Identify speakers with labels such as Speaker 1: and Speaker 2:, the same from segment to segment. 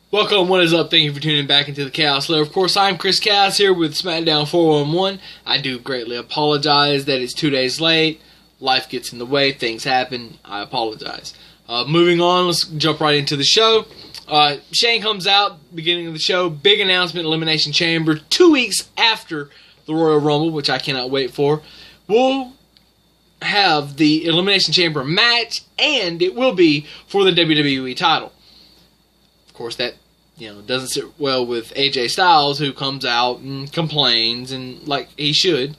Speaker 1: Welcome, what is up? Thank you for tuning back into the Chaos Lair. Of course, I'm Chris Chaos here with Smackdown 411. I do greatly apologize that it's 2 days late. Life gets in the way, things happen. I apologize. Moving on, let's jump right into the show. Shane comes out, beginning of the show, big announcement, Elimination Chamber, 2 weeks after the Royal Rumble, which I cannot wait for. We'll have the Elimination Chamber match, and it will be for the WWE title. Of course, that doesn't sit well with AJ Styles, who comes out and complains, and like he should.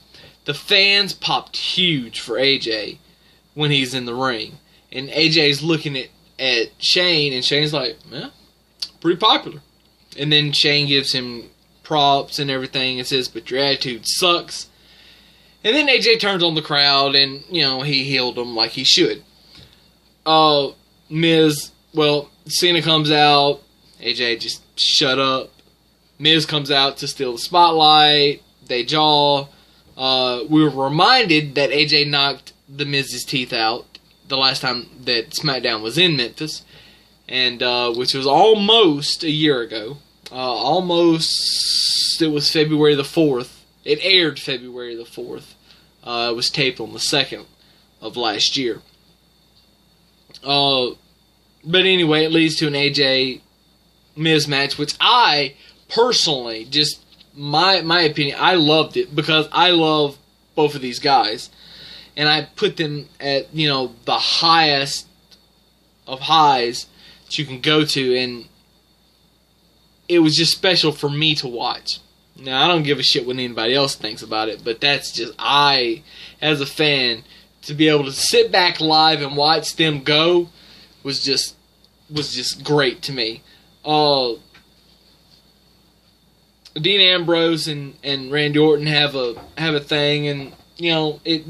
Speaker 1: The fans popped huge for AJ when he's in the ring, and AJ's looking at Shane, and Shane's like, "Yeah, pretty popular." And then Shane gives him props and everything, and says, "But your attitude sucks." And then AJ turns on the crowd, and he healed them like he should. Cena comes out. AJ just shut up. Miz comes out to steal the spotlight. They jaw. We were reminded that AJ knocked the Miz's teeth out the last time that Smackdown was in Memphis, and which was almost a year ago. It was February the 4th. It aired February the 4th. It was taped on the 2nd of last year. But anyway, it leads to an AJ Miz match, which I personally, just my opinion, I loved it because I love both of these guys, and I put them at the highest of highs that you can go to, and it was just special for me to watch. Now, I don't give a shit what anybody else thinks about it, but that's just, I, as a fan, to be able to sit back live and watch them go was just great to me. Dean Ambrose and Randy Orton have a thing, and it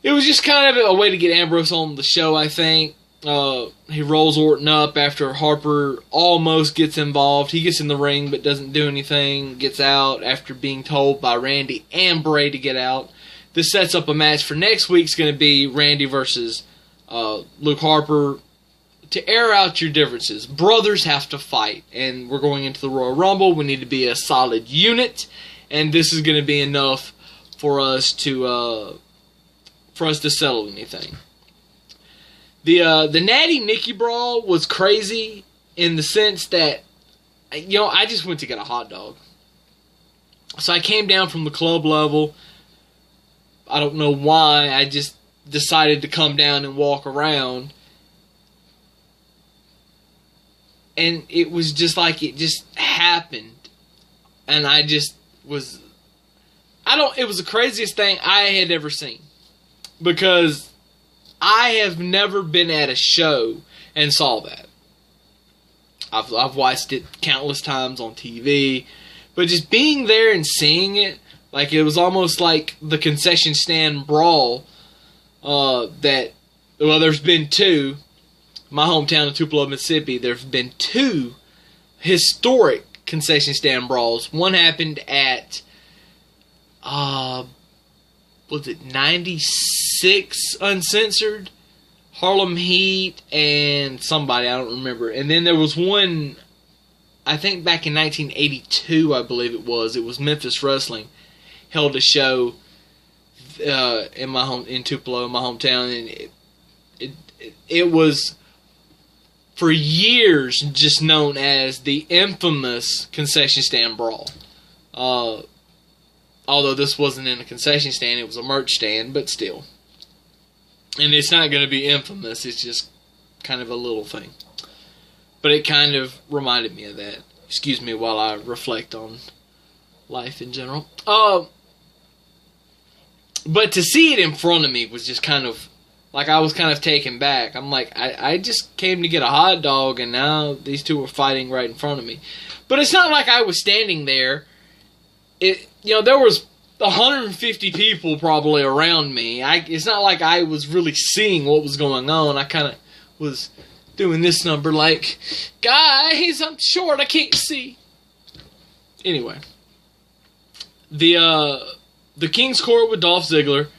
Speaker 1: was just kind of a way to get Ambrose on the show, I think. He rolls Orton up after Harper almost gets involved. He gets in the ring but doesn't do anything, gets out after being told by Randy and Bray to get out. This sets up a match for next week's going to be Randy versus Luke Harper. To air out your differences. Brothers have to fight, and we're going into the Royal Rumble. We need to be a solid unit, and this is going to be enough for us to settle anything. The Natty Nikki brawl was crazy in the sense that I just went to get a hot dog. So I came down from the club level. I don't know why. I just decided to come down and walk around. And it was just like it just happened. And I just was... it was the craziest thing I had ever seen. Because I have never been at a show and saw that. I've watched it countless times on TV. But just being there and seeing it, like it was almost like the concession stand brawl there's been two. My hometown of Tupelo, Mississippi, there have been two historic concession stand brawls. One happened at, was it 96 Uncensored? Harlem Heat and somebody, I don't remember. And then there was one, I think back in 1982, I believe it was. It was Memphis Wrestling held a show in Tupelo, my hometown, and it was for years just known as the infamous concession stand brawl. Although this wasn't in a concession stand, it was a merch stand, but still. And it's not going to be infamous, it's just kind of a little thing. But it kind of reminded me of that. Excuse me while I reflect on life in general. But to see it in front of me was just kind of, like, I was kind of taken back. I'm like, I just came to get a hot dog, and now these two were fighting right in front of me. But it's not like I was standing there. There was 150 people probably around me. It's not like I was really seeing what was going on. I kind of was doing this number like, guys, I'm short, I can't see. Anyway. The King's Court with Dolph Ziggler.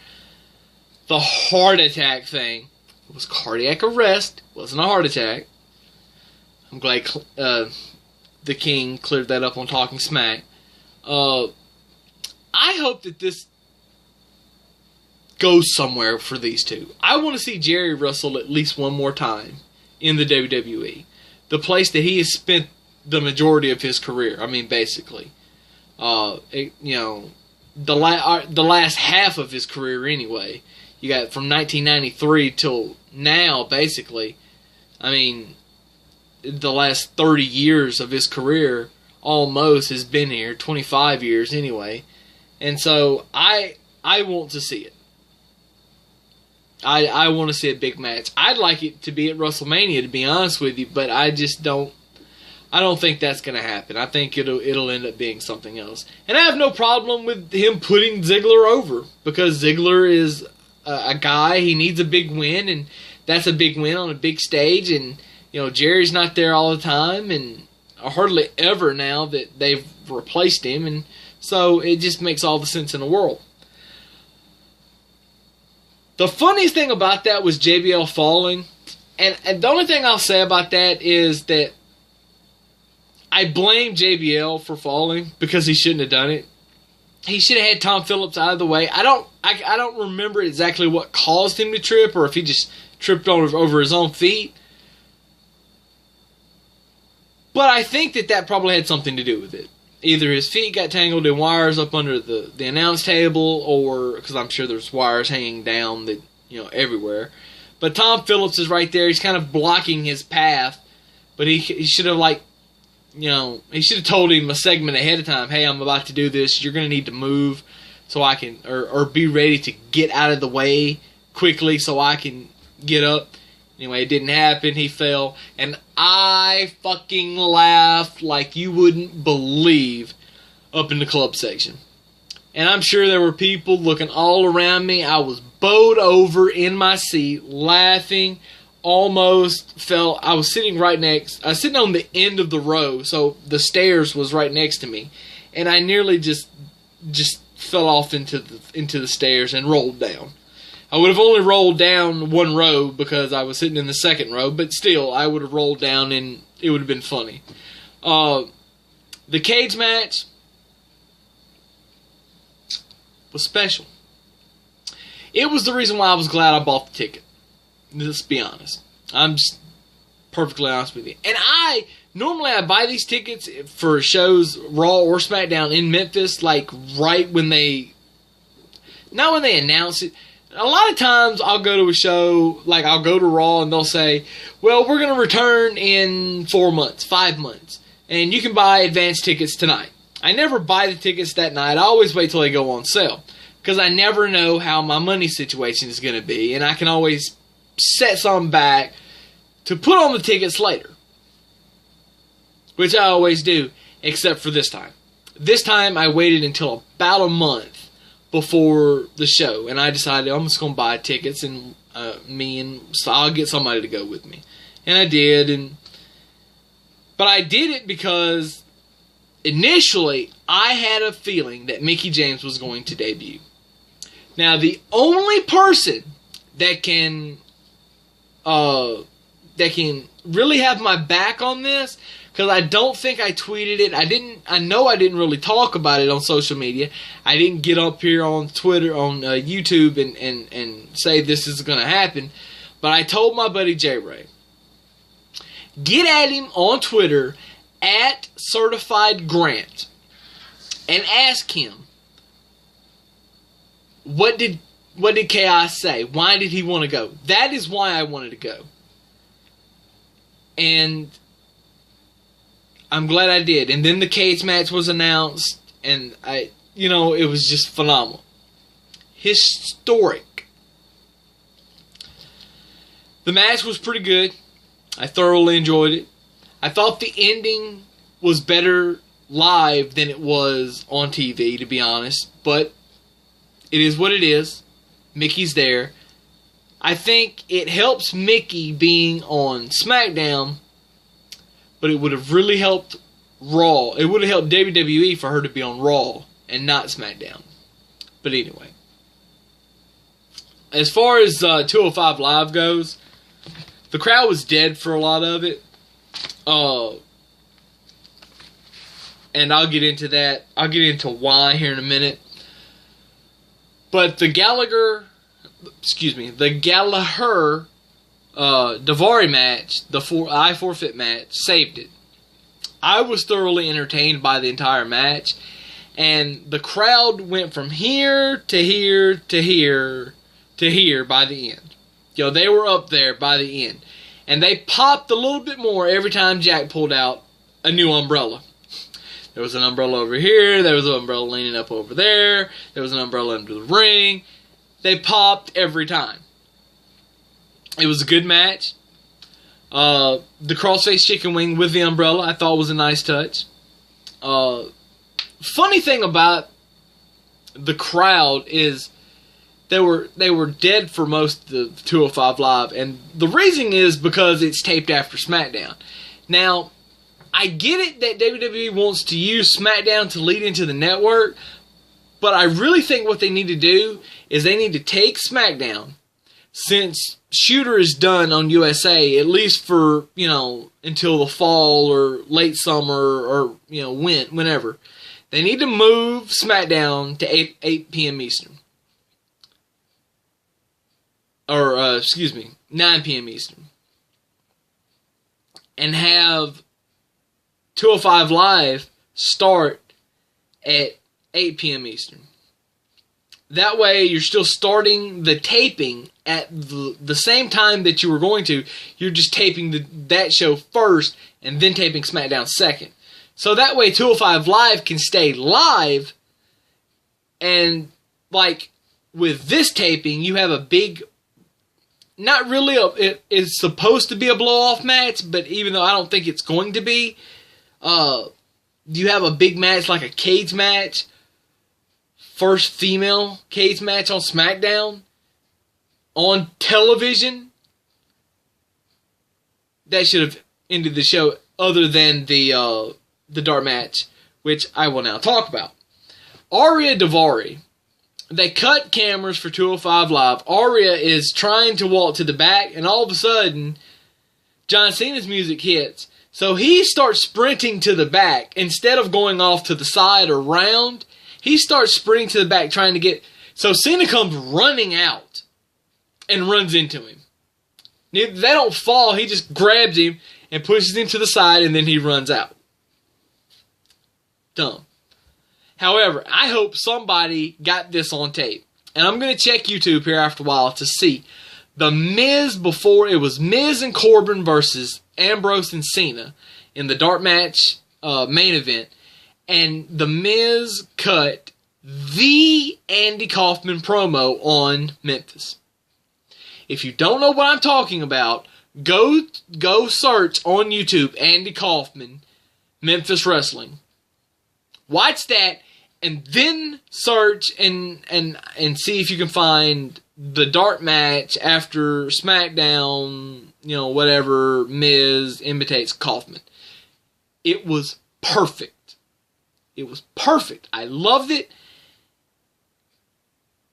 Speaker 1: The heart attack thing. It was cardiac arrest. It wasn't a heart attack. I'm glad the King cleared that up on Talking Smack. I hope that this goes somewhere for these two. I want to see Jerry wrestle at least one more time in the WWE. The place that he has spent the majority of his career. I mean, basically. The last half of his career anyway. You got from 1993 till now, basically. I mean, the last 30 years of his career almost has been here. 25 years anyway. And so I want to see it. I want to see a big match. I'd like it to be at WrestleMania, to be honest with you, but I just don't. I don't think that's going to happen. I think it'll end up being something else. And I have no problem with him putting Ziggler over, because Ziggler is a guy. He needs a big win, and that's a big win on a big stage. And Jerry's not there all the time, and hardly ever now that they've replaced him, and so it just makes all the sense in the world. The funniest thing about that was JBL falling. And the only thing I'll say about that is that I blame JBL for falling, because he shouldn't have done it. He should have had Tom Phillips out of the way. I don't remember exactly what caused him to trip, or if he just tripped over his own feet. But I think that probably had something to do with it. Either his feet got tangled in wires up under the announce table, or because I'm sure there's wires hanging down everywhere. But Tom Phillips is right there. He's kind of blocking his path. But he should have he should have told him a segment ahead of time. Hey, I'm about to do this. You're going to need to move so I can, or be ready to get out of the way quickly so I can get up. Anyway, it didn't happen. He fell. And I fucking laughed like you wouldn't believe up in the club section. And I'm sure there were people looking all around me. I was bowed over in my seat, laughing. Almost fell. I was sitting on the end of the row, so the stairs was right next to me. And I nearly just fell off into the stairs and rolled down. I would have only rolled down one row because I was sitting in the second row, but still, I would have rolled down and it would have been funny. The cage match was special. It was the reason why I was glad I bought the ticket. Let's be honest. I'm just perfectly honest with you. And normally I buy these tickets for shows, Raw or SmackDown in Memphis, like right when not when they announce it. A lot of times I'll go to a show, like I'll go to Raw and they'll say, well, we're going to return in 4 months, 5 months, and you can buy advance tickets tonight. I never buy the tickets that night. I always wait till they go on sale, because I never know how my money situation is going to be, and I can always set some back to put on the tickets later, which I always do, except for this time. This time I waited until about a month before the show, and I decided I'm just going to buy tickets, and so I'll get somebody to go with me. And I did, but I did it because initially I had a feeling that Mickie James was going to debut. Now, the only person that can really have my back on this, because I don't think I tweeted it. I know I didn't really talk about it on social media. I didn't get up here on Twitter, on YouTube, and say this is going to happen. But I told my buddy J Ray, get at him on Twitter at Certified Grant and ask him, what did Chaos say? Why did he want to go? That is why I wanted to go. And I'm glad I did. And then the cage match was announced, and it was just phenomenal. Historic. The match was pretty good. I thoroughly enjoyed it. I thought the ending was better live than it was on TV, to be honest. But it is what it is. Mickey's there. I think it helps Mickie being on SmackDown, but it would have really helped Raw. It would have helped WWE for her to be on Raw and not SmackDown. But anyway. As far as 205 Live goes, the crowd was dead for a lot of it. And I'll get into that. I'll get into why here in a minute. But the Gallagher Daivari match, the I Forfeit match, saved it. I was thoroughly entertained by the entire match, and the crowd went from here to here to here to here by the end. They were up there by the end. And they popped a little bit more every time Jack pulled out a new umbrella. There was an umbrella over here, there was an umbrella leaning up over there, there was an umbrella under the ring. They popped every time. It was a good match. The crossface chicken wing with the umbrella I thought was a nice touch. Funny thing about the crowd is they were dead for most of the 205 Live, and the reason is because it's taped after Smackdown. Now, I get it that WWE wants to use Smackdown to lead into the network, but I really think what they need to do is they need to take Smackdown, since Shooter is done on USA, at least for, until the fall or late summer or, whenever. They need to move Smackdown to 8 p.m. Eastern. Or, 9 p.m. Eastern. And have 205 Live start at 8 p.m. Eastern. That way, you're still starting the taping at the same time that you were going to. You're just taping that show first and then taping SmackDown second. So that way, 205 Live can stay live. And, with this taping, you have a big... Not really it's supposed to be a blow-off match, but even though I don't think it's going to be, you have a big match like a cage match. First female cage match on SmackDown on television. That should have ended the show, other than the dark match, which I will now talk about. Aria Daivari. They cut cameras for 205 Live. Aria is trying to walk to the back, and all of a sudden, John Cena's music hits. So he starts sprinting to the back. Instead of going off to the side or round, he starts sprinting to the back trying to get... So Cena comes running out and runs into him. They don't fall. He just grabs him and pushes him to the side, and then he runs out. Dumb. However, I hope somebody got this on tape. And I'm going to check YouTube here after a while to see. The Miz, before it was Miz and Corbin versus Ambrose and Cena in the dark match main event. And the Miz cut the Andy Kaufman promo on Memphis. If you don't know what I'm talking about, go search on YouTube Andy Kaufman, Memphis Wrestling. Watch that, and then search and see if you can find the dark match after SmackDown, whatever, Miz imitates Kaufman. It was perfect. It was perfect. I loved it.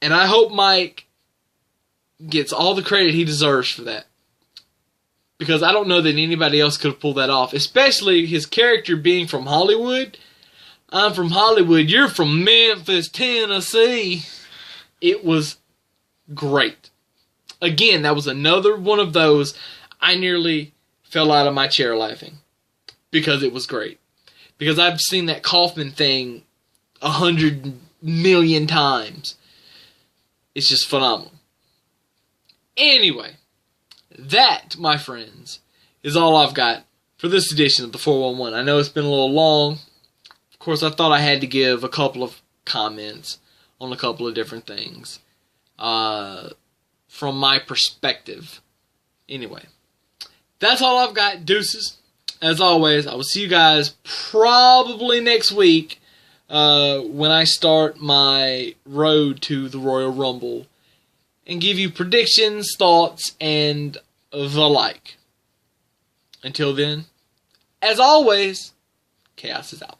Speaker 1: And I hope Mike gets all the credit he deserves for that. Because I don't know that anybody else could have pulled that off. Especially his character being from Hollywood. I'm from Hollywood. You're from Memphis, Tennessee. It was great. Again, that was another one of those I nearly fell out of my chair laughing. Because it was great. Because I've seen that Kaufman thing 100 million times. It's just phenomenal. Anyway, that, my friends, is all I've got for this edition of the 411. I know it's been a little long. Of course, I thought I had to give a couple of comments on a couple of different things from my perspective. Anyway, that's all I've got. Deuces. As always, I will see you guys probably next week when I start my road to the Royal Rumble and give you predictions, thoughts, and the like. Until then, as always, Chaos is out.